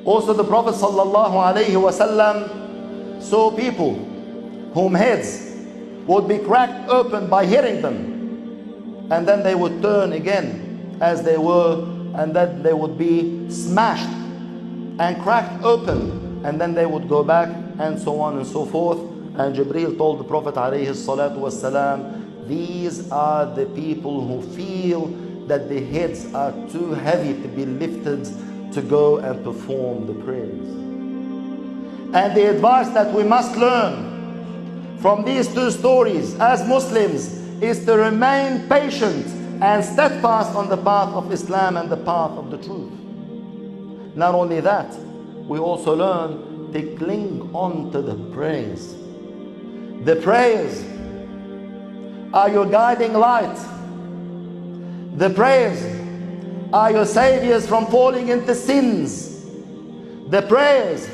Also the Prophet ﷺ saw people whom heads would be cracked open by hitting them, and then they would turn again as they were, and then they would be smashed and cracked open, and then they would go back, and so on and so forth. And Jibril told the Prophet ﷺ, these are the people who feel that the heads are too heavy to be lifted to go and perform the prayers. And the advice that we must learn from these two stories as Muslims is to remain patient and steadfast on the path of Islam and the path of the truth. Not only that, we also learn to cling on to the prayers. The prayers are your guiding light. The prayers are your saviors from falling into sins. The prayers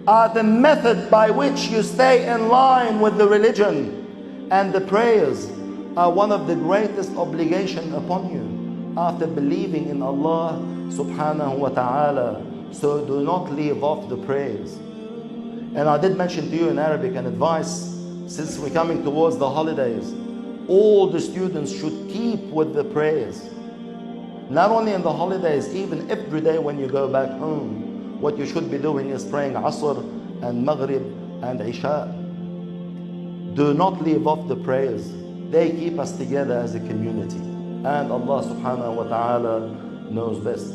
are the method by which you stay in line with the religion. And the prayers are one of the greatest obligations upon you after believing in Allah subhanahu wa ta'ala. So do not leave off the prayers. And I did mention to you in Arabic an advice, since we're coming towards the holidays, all the students should keep with the prayers. Not only in the holidays, even every day when you go back home, what you should be doing is praying Asr and Maghrib and Isha. Do not leave off the prayers. They keep us together as a community. And Allah subhanahu wa ta'ala knows best.